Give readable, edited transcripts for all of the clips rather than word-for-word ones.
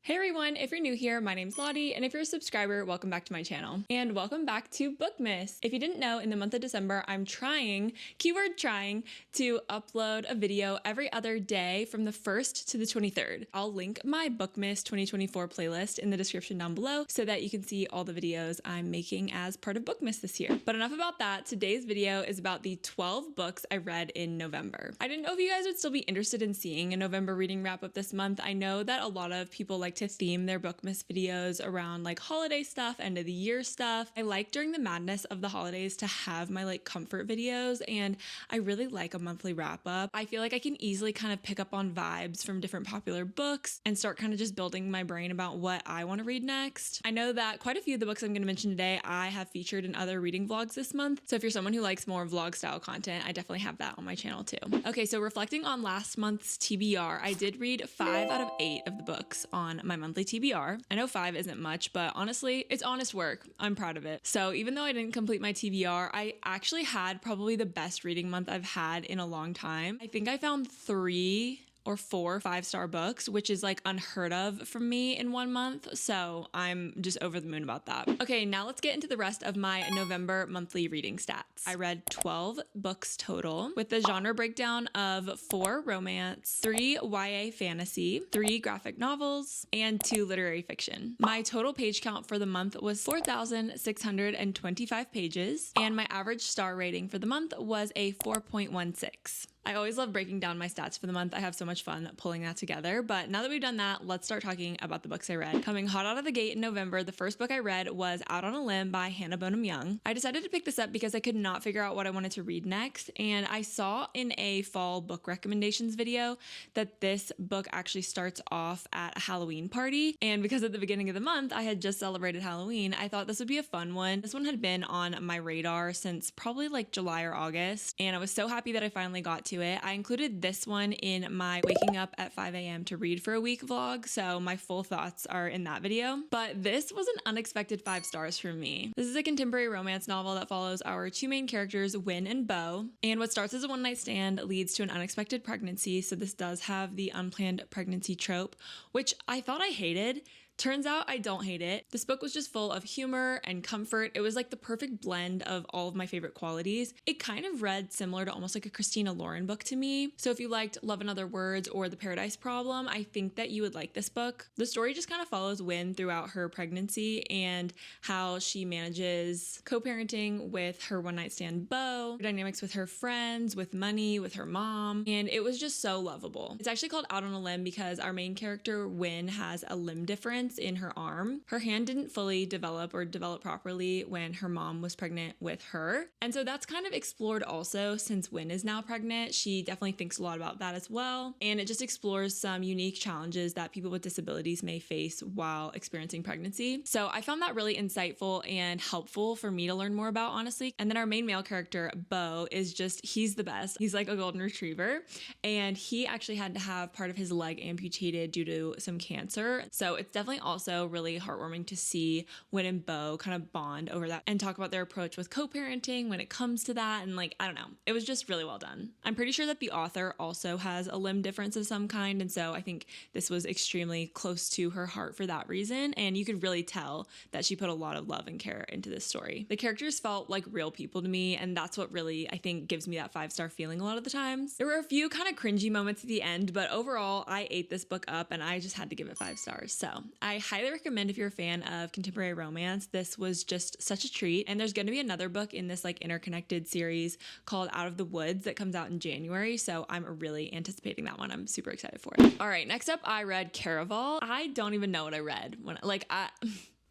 Hey everyone, if you're new here, my name's Lottie, and if you're a subscriber, welcome back to my channel. And welcome back to Bookmas. If you didn't know, in the month of December, I'm trying, keyword trying, to upload a video every other day from the 1st to the 23rd. I'll link my Bookmas 2024 playlist in the description down below so that you can see all the videos I'm making as part of Bookmas this year. But enough about that. Today's video is about the 12 books I read in November. I didn't know if you guys would still be interested in seeing a November reading wrap up this month. I know that a lot of people like to theme their Bookmas videos around like holiday stuff, end of the year stuff. I like during the madness of the holidays to have my like comfort videos, and I really like a monthly wrap up. I feel like I can easily kind of pick up on vibes from different popular books and start kind of just building my brain about what I want to read next. I know that quite a few of the books I'm going to mention today I have featured in other reading vlogs this month, so if you're someone who likes more vlog style content, I definitely have that on my channel too. Okay, so reflecting on last month's TBR, I did read 5 out of 8 of the books on my monthly TBR. I know 5 isn't much, but honestly, it's honest work. I'm proud of it. So even though I didn't complete my TBR, I actually had probably the best reading month I've had in a long time. I think I found 3 or 4 5-star books, which is like unheard of from me in 1 month. So I'm just over the moon about that. Okay, now let's get into the rest of my November monthly reading stats. I read 12 books total with the genre breakdown of 4 romance, 3 YA fantasy, 3 graphic novels, and 2 literary fiction. My total page count for the month was 4,625 pages, and my average star rating for the month was a 4.16. I always love breaking down my stats for the month. I have so much fun pulling that together. But now that we've done that, let's start talking about the books I read. Coming hot out of the gate in November, the first book I read was Out on a Limb by Hannah Bonham Young. I decided to pick this up because I could not figure out what I wanted to read next. And I saw in a fall book recommendations video that this book actually starts off at a Halloween party. And because at the beginning of the month, I had just celebrated Halloween, I thought this would be a fun one. This one had been on my radar since probably like July or August. And I was so happy that I finally got to it. I included this one in my waking up at 5 a.m. to read for a week vlog, so my full thoughts are in that video. But this was an unexpected 5 stars for me. This is a contemporary romance novel that follows our 2 main characters, Win and Bo, and what starts as a one-night stand leads to an unexpected pregnancy, so this does have the unplanned pregnancy trope, which I thought I hated. Turns out I don't hate it. This book was just full of humor and comfort. It was like the perfect blend of all of my favorite qualities. It kind of read similar to almost like a Christina Lauren book to me. So if you liked Love in Other Words or The Paradise Problem, I think that you would like this book. The story just kind of follows Win throughout her pregnancy and how she manages co-parenting with her one-night stand Bo, her dynamics with her friends, with money, with her mom, and it was just so lovable. It's actually called Out on a Limb because our main character, Win, has a limb difference in her arm. Her hand didn't fully develop properly when her mom was pregnant with her. And so that's kind of explored also since Win is now pregnant. She definitely thinks a lot about that as well. And it just explores some unique challenges that people with disabilities may face while experiencing pregnancy. So I found that really insightful and helpful for me to learn more about, honestly. And then our main male character, Bo, is just, he's the best. He's like a golden retriever. And he actually had to have part of his leg amputated due to some cancer. So it's definitely also really heartwarming to see Win and Bo kind of bond over that and talk about their approach with co-parenting when it comes to that. And like, I don't know, it was just really well done. I'm pretty sure that the author also has a limb difference of some kind. And so I think this was extremely close to her heart for that reason. And you could really tell that she put a lot of love and care into this story. The characters felt like real people to me. And that's what really, I think, gives me that 5-star feeling a lot of the times. There were a few kind of cringy moments at the end, but overall I ate this book up and I just had to give it 5 stars. So I highly recommend if you're a fan of contemporary romance. This was just such a treat. And there's going to be another book in this like interconnected series called Out of the Woods that comes out in January. So I'm really anticipating that one. I'm super excited for it. All right, next up, I read Caraval. I don't even know what I read when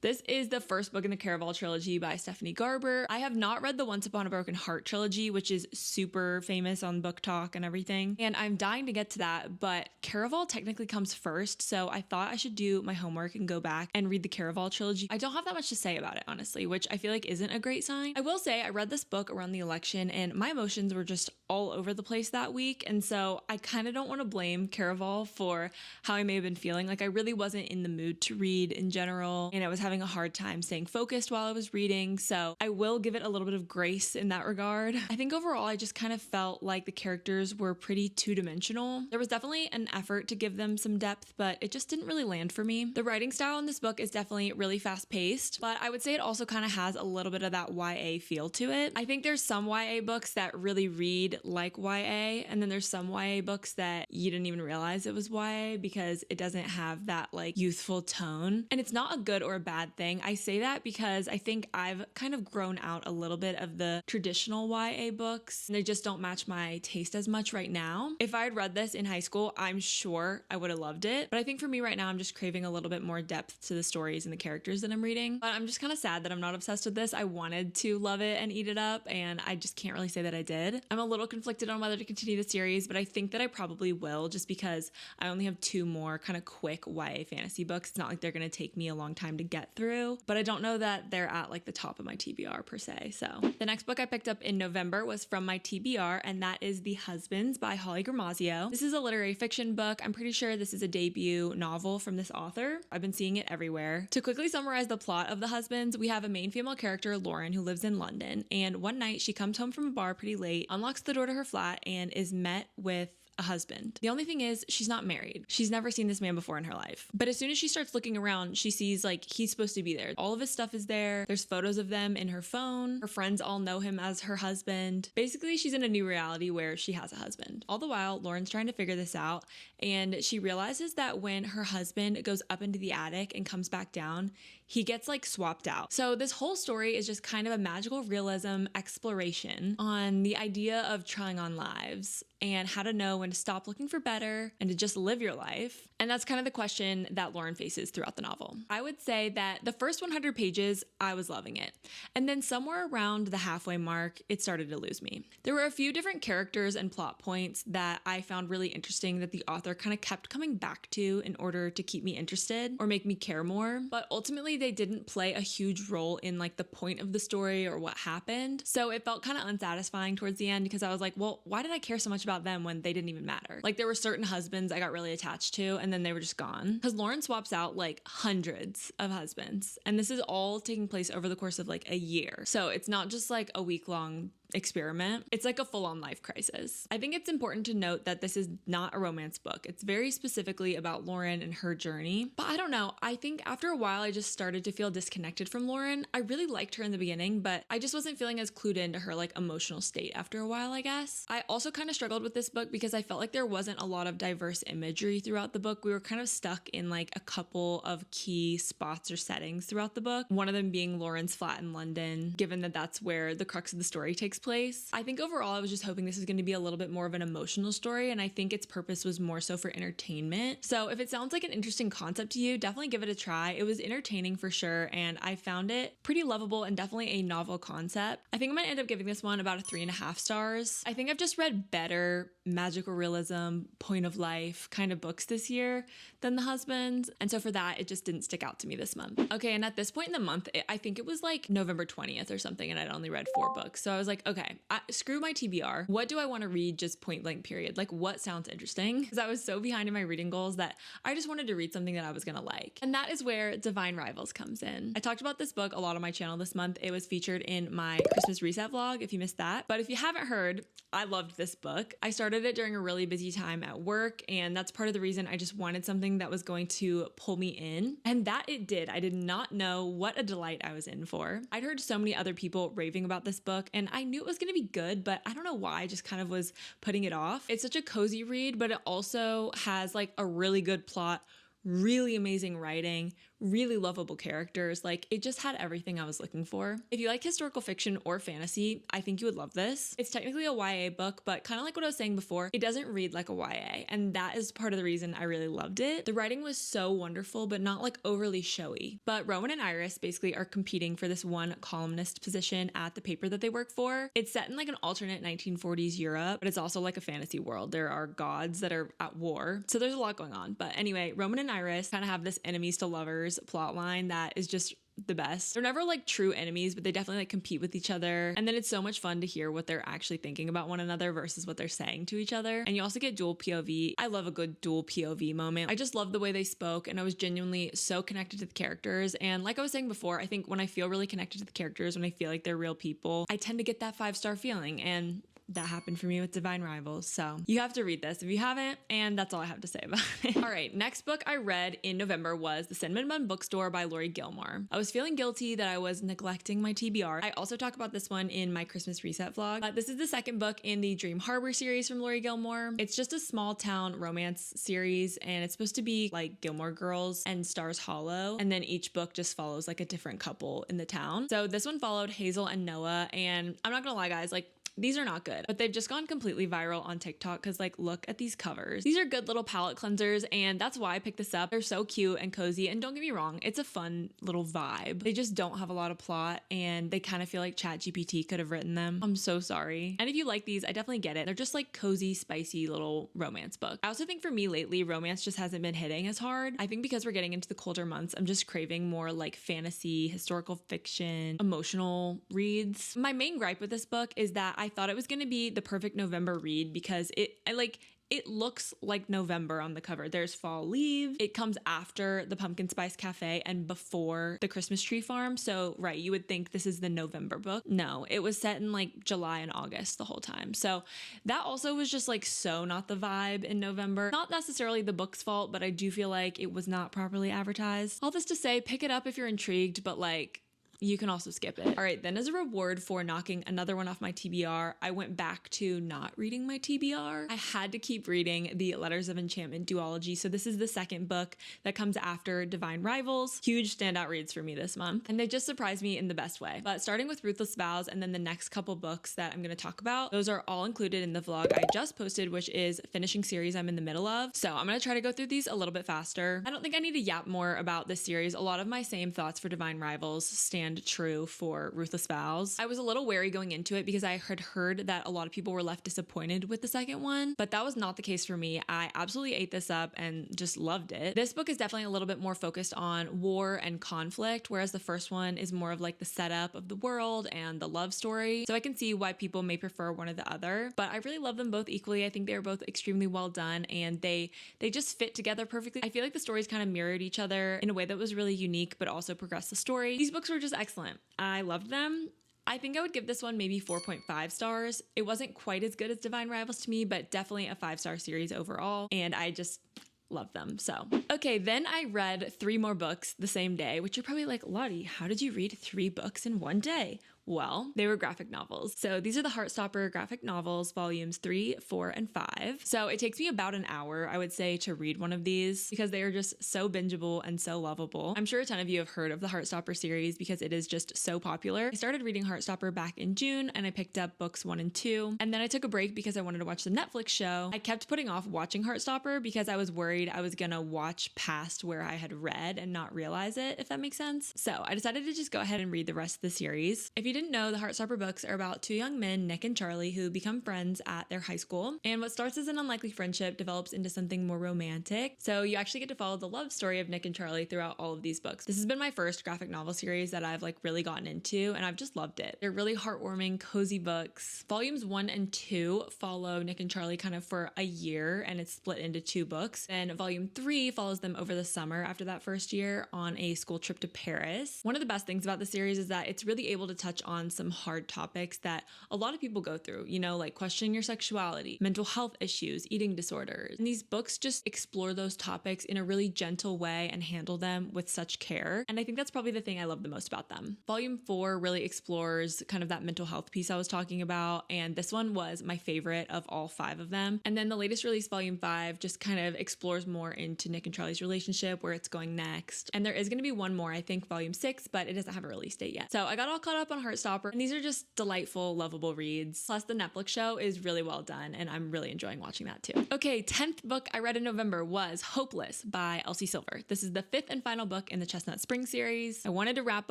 This is the first book in the Caraval trilogy by Stephanie Garber. I have not read the Once Upon a Broken Heart trilogy, which is super famous on Book Talk and everything, and I'm dying to get to that, but Caraval technically comes first, so I thought I should do my homework and go back and read the Caraval trilogy. I don't have that much to say about it, honestly, which I feel like isn't a great sign. I will say I read this book around the election, and my emotions were just all over the place that week, and so I kind of don't want to blame Caraval for how I may have been feeling. Like, I really wasn't in the mood to read in general, and I was having having a hard time staying focused while I was reading, so I will give it a little bit of grace in that regard. I think overall I just kind of felt like the characters were pretty two-dimensional. There was definitely an effort to give them some depth, but it just didn't really land for me. The writing style in this book is definitely really fast-paced, but I would say it also kind of has a little bit of that YA feel to it. I think there's some YA books that really read like YA, and then there's some YA books that you didn't even realize it was YA because it doesn't have that like youthful tone. And it's not a good or a bad thing. I say that because I think I've kind of grown out a little bit of the traditional YA books, and they just don't match my taste as much right now. If I had read this in high school, I'm sure I would have loved it. But I think for me right now, I'm just craving a little bit more depth to the stories and the characters that I'm reading. But I'm just kind of sad that I'm not obsessed with this. I wanted to love it and eat it up, and I just can't really say that I did. I'm a little conflicted on whether to continue the series, but I think that I probably will, just because I only have 2 more kind of quick YA fantasy books. It's not like they're going to take me a long time to get through, but I don't know that they're at like the top of my TBR per se. So the next book I picked up in November was from my TBR, and that is The Husbands by Holly Gramazio. This is a literary fiction book. I'm pretty sure this is a debut novel from this author. I've been seeing it everywhere. To quickly summarize the plot of The Husbands, we have a main female character, Lauren, who lives in London, and one night she comes home from a bar pretty late, unlocks the door to her flat, and is met with a husband. The only thing is she's not married. She's never seen this man before in her life. But as soon as she starts looking around, she sees like he's supposed to be there. All of his stuff is there. There's photos of them in her phone. Her friends all know him as her husband. Basically, she's in a new reality where she has a husband. All the while, Lauren's trying to figure this out, and she realizes that when her husband goes up into the attic and comes back down, he gets like swapped out. So this whole story is just kind of a magical realism exploration on the idea of trying on lives and how to know when to stop looking for better and to just live your life. And that's kind of the question that Lauren faces throughout the novel. I would say that the first 100 pages, I was loving it. And then somewhere around the halfway mark, it started to lose me. There were a few different characters and plot points that I found really interesting that the author kind of kept coming back to in order to keep me interested or make me care more. But ultimately, they didn't play a huge role in like the point of the story or what happened. So it felt kind of unsatisfying towards the end because I was like, well, why did I care so much about them when they didn't even matter? Like there were certain husbands I got really attached to and then they were just gone. Because Lauren swaps out like hundreds of husbands. And this is all taking place over the course of like a year. So it's not just like a week-long experiment. It's like a full-on life crisis. I think it's important to note that this is not a romance book. It's very specifically about Lauren and her journey. But I don't know. I think after a while, I just started to feel disconnected from Lauren. I really liked her in the beginning, but I just wasn't feeling as clued into her like emotional state after a while, I guess. I also kind of struggled with this book because I felt like there wasn't a lot of diverse imagery throughout the book. We were kind of stuck in like a couple of key spots or settings throughout the book. One of them being Lauren's flat in London, given that that's where the crux of the story takes place. I think overall I was just hoping this is going to be a little bit more of an emotional story, and I think its purpose was more so for entertainment. So if it sounds like an interesting concept to you, definitely give it a try. It was entertaining for sure, and I found it pretty lovable and definitely a novel concept. I think I'm gonna end up giving this one about a 3.5 stars. I think I've just read better magical realism, point of life kind of books this year than The Husbands, and so for that it just didn't stick out to me this month. Okay, and at this point in the month, I think it was like November 20th or something, and I'd only read 4 books. So I was like, okay, screw my TBR. What do I want to read just point blank period? Like what sounds interesting? Because I was so behind in my reading goals that I just wanted to read something that I was gonna like. And that is where Divine Rivals comes in. I talked about this book a lot on my channel this month. It was featured in my Christmas reset vlog if you missed that. But if you haven't heard, I loved this book. I started it during a really busy time at work, and that's part of the reason I just wanted something that was going to pull me in. And that it did. I did not know what a delight I was in for. I'd heard so many other people raving about this book, and I knew it was going to be good, but I don't know why I just kind of was putting it off. It's such a cozy read, but it also has like a really good plot, really amazing writing, really lovable characters. Like it just had everything I was looking for. If you like historical fiction or fantasy, I think you would love this. It's technically a YA book, but kind of like what I was saying before, it doesn't read like a YA, and that is part of the reason I really loved it. The writing was so wonderful, but not like overly showy. But Rowan and Iris basically are competing for this one columnist position at the paper that they work for. It's set in like an alternate 1940s Europe, but it's also like a fantasy world. There are gods that are at war, so there's a lot going on. But anyway, Rowan and Iris kind of have this enemies to lovers plot line that is just the best. They're never like true enemies, but they definitely like compete with each other. And then it's so much fun to hear what they're actually thinking about one another versus what they're saying to each other. And you also get dual POV. I love a good dual POV moment. I just love the way they spoke, and I was genuinely so connected to the characters. And like I was saying before, I think when I feel really connected to the characters, when I feel like they're real people, I tend to get that 5-star feeling. And that happened for me with Divine Rivals. So you have to read this if you haven't, and that's all I have to say about it. All right, next book I read in November was The Cinnamon Bun Bookstore by Lori Gilmore. I was feeling guilty that I was neglecting my TBR. I also talk about this one in my Christmas reset vlog. This is the second book in the Dream Harbor series from Lori Gilmore. It's just a small town romance series, and it's supposed to be like Gilmore Girls and Stars Hollow, and then each book just follows like a different couple in the town. So this one followed Hazel and Noah, and I'm not gonna lie guys, like these are not good, but they've just gone completely viral on TikTok because like, look at these covers. These are good little palette cleansers, and that's why I picked this up. They're so cute and cozy, and don't get me wrong, it's a fun little vibe. They just don't have a lot of plot, and they kind of feel like ChatGPT could have written them. I'm so sorry. And if you like these, I definitely get it. They're just like cozy, spicy little romance books. I also think for me lately, romance just hasn't been hitting as hard. I think because we're getting into the colder months, I'm just craving more like fantasy, historical fiction, emotional reads. My main gripe with this book is that I thought it was going to be the perfect November read because it looks like November on the cover. There's fall leaves. It comes after the Pumpkin Spice Cafe and before the Christmas Tree Farm. So, right, you would think this is the November book. No, it was set in like July and August the whole time. So that also was just like so not the vibe in November. Not necessarily the book's fault, but I do feel like it was not properly advertised. All this to say, pick it up if you're intrigued, but like, you can also skip it. All right, then as a reward for knocking another one off my TBR, I went back to not reading my TBR. I had to keep reading the Letters of Enchantment duology. So this is the second book that comes after Divine Rivals. Huge standout reads for me this month. And they just surprised me in the best way. But starting with Ruthless Vows and then the next couple books that I'm going to talk about, those are all included in the vlog I just posted, which is finishing series I'm in the middle of. So I'm going to try to go through these a little bit faster. I don't think I need to yap more about this series. A lot of my same thoughts for Divine Rivals stand true for Ruthless Vows. I was a little wary going into it because I had heard that a lot of people were left disappointed with the second one, but that was not the case for me. I absolutely ate this up and just loved it. This book is definitely a little bit more focused on war and conflict, whereas the first one is more of like the setup of the world and the love story. So I can see why people may prefer one or the other, but I really love them both equally. I think they were both extremely well done, and they just fit together perfectly. I feel like the stories kind of mirrored each other in a way that was really unique, but also progressed the story. These books were just excellent. I loved them. I think I would give this one maybe 4.5 stars. It wasn't quite as good as Divine Rivals to me, but definitely a 5-star series overall. And I just love them. So, okay, then I read 3 more books the same day, which you're probably like, Lottie, how did you read 3 books in one day? Well, they were graphic novels. So these are the Heartstopper graphic novels, volumes 3, 4, and 5. So it takes me about an hour, I would say, to read one of these because they are just so bingeable and so lovable. I'm sure a ton of you have heard of the Heartstopper series because it is just so popular. I started reading Heartstopper back in June, and I picked up books 1 and 2. And then I took a break because I wanted to watch the Netflix show. I kept putting off watching Heartstopper because I was worried I was gonna watch past where I had read and not realize it, if that makes sense. So I decided to just go ahead and read the rest of the series. If you didn't know, the Heartstopper books are about 2 young men, Nick and Charlie, who become friends at their high school. And what starts as an unlikely friendship develops into something more romantic. So you actually get to follow the love story of Nick and Charlie throughout all of these books. This has been my first graphic novel series that I've like really gotten into, and I've just loved it. They're really heartwarming, cozy books. Volumes 1 and 2 follow Nick and Charlie kind of for a year, and it's split into 2 books. And volume 3 follows them over the summer after that first year on a school trip to Paris. One of the best things about the series is that it's really able to touch on some hard topics that a lot of people go through, you know, like questioning your sexuality, mental health issues, eating disorders. And these books just explore those topics in a really gentle way and handle them with such care. And I think that's probably the thing I love the most about them. Volume 4 really explores kind of that mental health piece I was talking about, and this one was my favorite of all 5 of them. And then the latest release, Volume 5, just kind of explores more into Nick and Charlie's relationship, where it's going next. And there is going to be one more, I think Volume 6, but it doesn't have a release date yet. So I got all caught up on Heartstopper, and these are just delightful, lovable reads. Plus, the Netflix show is really well done, and I'm really enjoying watching that too. Okay, 10th book I read in November was Hopeless by Elsie Silver. This is the 5th and final book in the Chestnut Springs series. I wanted to wrap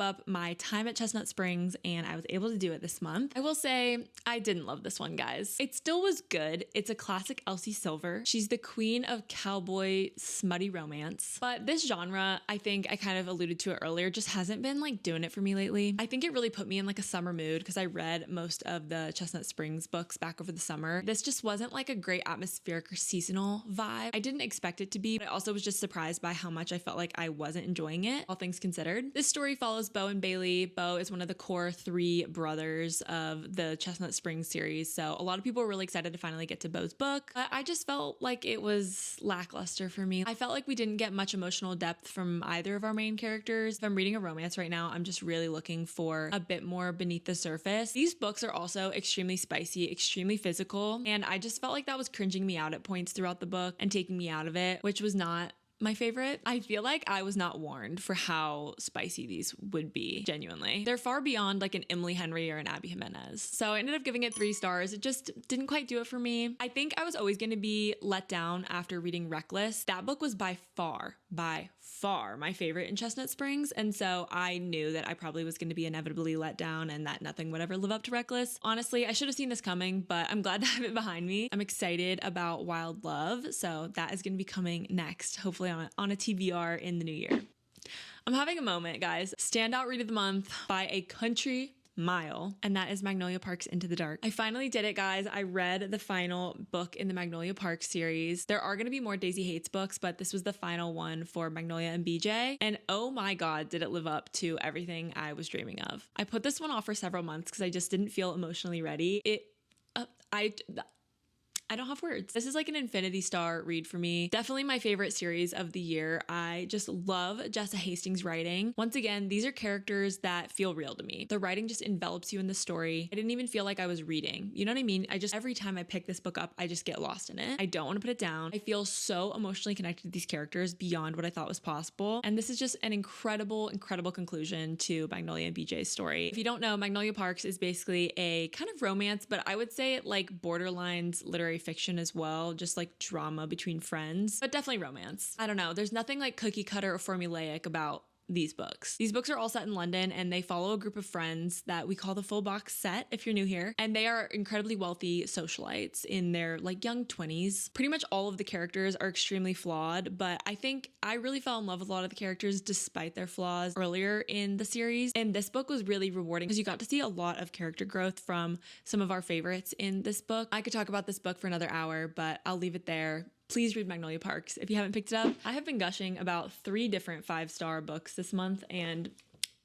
up my time at Chestnut Springs, and I was able to do it this month. I will say, I didn't love this one, guys. It still was good. It's a classic Elsie Silver. She's the queen of cowboy smutty romance, but this genre, I think I kind of alluded to it earlier, just hasn't been like doing it for me lately. I think it really put me in like a summer mood because I read most of the Chestnut Springs books back over the summer. This just wasn't like a great atmospheric or seasonal vibe. I didn't expect it to be, but I also was just surprised by how much I felt like I wasn't enjoying it, all things considered. This story follows Bo and Bailey. Bo is one of the core 3 brothers of the Chestnut Springs series, so a lot of people were really excited to finally get to Bo's book, but I just felt like it was lackluster for me. I felt like we didn't get much emotional depth from either of our main characters. If I'm reading a romance right now, I'm just really looking for a bit more beneath the surface. These books are also extremely spicy, extremely physical, and I just felt like that was cringing me out at points throughout the book and taking me out of it, which was not my favorite. I feel like I was not warned for how spicy these would be, genuinely. They're far beyond like an Emily Henry or an Abby Jimenez. So I ended up giving it 3 stars. It just didn't quite do it for me. I think I was always going to be let down after reading Reckless. That book was by far my favorite in Chestnut Springs. And so I knew that I probably was going to be inevitably let down and that nothing would ever live up to Reckless. Honestly, I should have seen this coming, but I'm glad to have it behind me. I'm excited about Wild Love. So that is going to be coming next, hopefully on a TBR in the new year. I'm having a moment, guys. Standout read of the month by a country mile, and that is Magnolia Park's Into the Dark. I finally did it, guys. I read the final book in the Magnolia Park series. There are going to be more Daisy Hates books, but this was the final one for Magnolia and BJ, and oh my god, did it live up to everything I was dreaming of. I put this one off for several months because I just didn't feel emotionally ready. I don't have words. This is like an infinity star read for me. Definitely my favorite series of the year. I just love Jessa Hastings' writing. Once again, these are characters that feel real to me. The writing just envelops you in the story. I didn't even feel like I was reading. You know what I mean? Every time I pick this book up, I just get lost in it. I don't want to put it down. I feel so emotionally connected to these characters beyond what I thought was possible. And this is just an incredible, incredible conclusion to Magnolia and BJ's story. If you don't know, Magnolia Parks is basically a kind of romance, but I would say it like borderlines literary fiction as well, just like drama between friends, but definitely romance. I don't know. There's nothing like cookie cutter or formulaic about these books. These books are all set in London and they follow a group of friends that we call the Full Box Set if you're new here. And they are incredibly wealthy socialites in their like young 20s. Pretty much all of the characters are extremely flawed, but I think I really fell in love with a lot of the characters despite their flaws earlier in the series. And this book was really rewarding because you got to see a lot of character growth from some of our favorites in this book. I could talk about this book for another hour, but I'll leave it there. Please read Magnolia Parks if you haven't picked it up. I have been gushing about 3 different 5-star books this month, and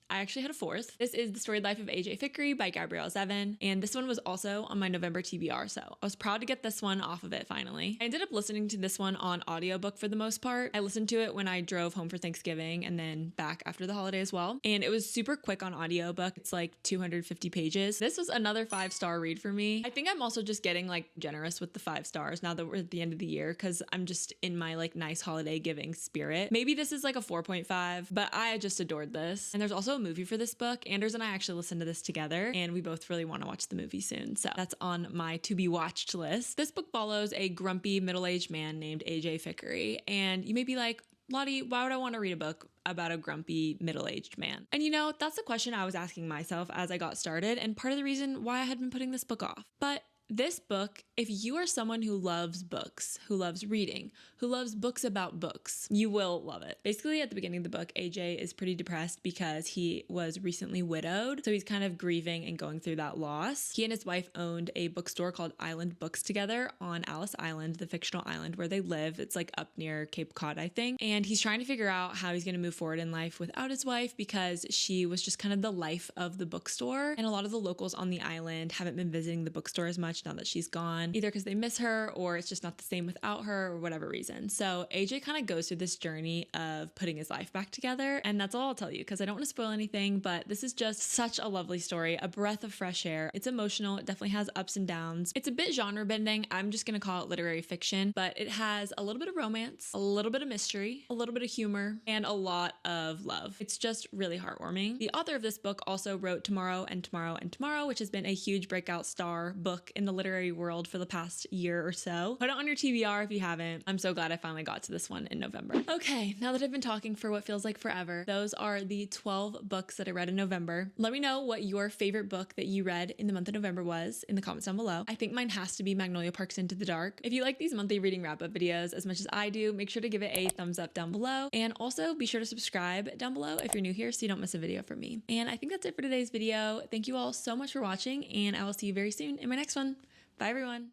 I actually had a 4th. This is The Storied Life of AJ Fikry by Gabrielle Zevin, and this one was also on my November TBR, so I was proud to get this one off of it finally. I ended up listening to this one on audiobook for the most part. I listened to it when I drove home for Thanksgiving and then back after the holiday as well, and it was super quick on audiobook. It's like 250 pages. This was another 5-star read for me. I think I'm also just getting like generous with the 5 stars now that we're at the end of the year because I'm just in my like nice holiday giving spirit. Maybe this is like a 4.5, but I just adored this. And there's also a movie for this book. Anders and I actually listened to this together and we both really want to watch the movie soon. So that's on my to be watched list. This book follows a grumpy middle-aged man named AJ Fikry. And you may be like, Lottie, why would I want to read a book about a grumpy middle-aged man? And you know, that's the question I was asking myself as I got started and part of the reason why I had been putting this book off. But this book, if you are someone who loves books, who loves reading, who loves books about books, you will love it. Basically, at the beginning of the book, AJ is pretty depressed because he was recently widowed. So he's kind of grieving and going through that loss. He and his wife owned a bookstore called Island Books together on Alice Island, the fictional island where they live. It's like up near Cape Cod, I think. And he's trying to figure out how he's going to move forward in life without his wife because she was just kind of the life of the bookstore. And a lot of the locals on the island haven't been visiting the bookstore as much much now that she's gone, either because they miss her or it's just not the same without her or whatever reason. So AJ kind of goes through this journey of putting his life back together, and that's all I'll tell you because I don't want to spoil anything, but this is just such a lovely story, a breath of fresh air. It's emotional. It definitely has ups and downs. It's a bit genre bending. I'm just going to call it literary fiction, but it has a little bit of romance, a little bit of mystery, a little bit of humor, and a lot of love. It's just really heartwarming. The author of this book also wrote Tomorrow and Tomorrow and Tomorrow, which has been a huge breakout star book in the literary world for the past year or so. Put it on your TBR if you haven't. I'm so glad I finally got to this one in November. Okay, now that I've been talking for what feels like forever, those are the 12 books that I read in November. Let me know what your favorite book that you read in the month of November was in the comments down below. I think mine has to be Magnolia Park's Into the Dark. If you like these monthly reading wrap-up videos as much as I do, make sure to give it a thumbs up down below, and also be sure to subscribe down below if you're new here so you don't miss a video from me. And I think that's it for today's video. Thank you all so much for watching, and I will see you very soon in my next one. Bye everyone.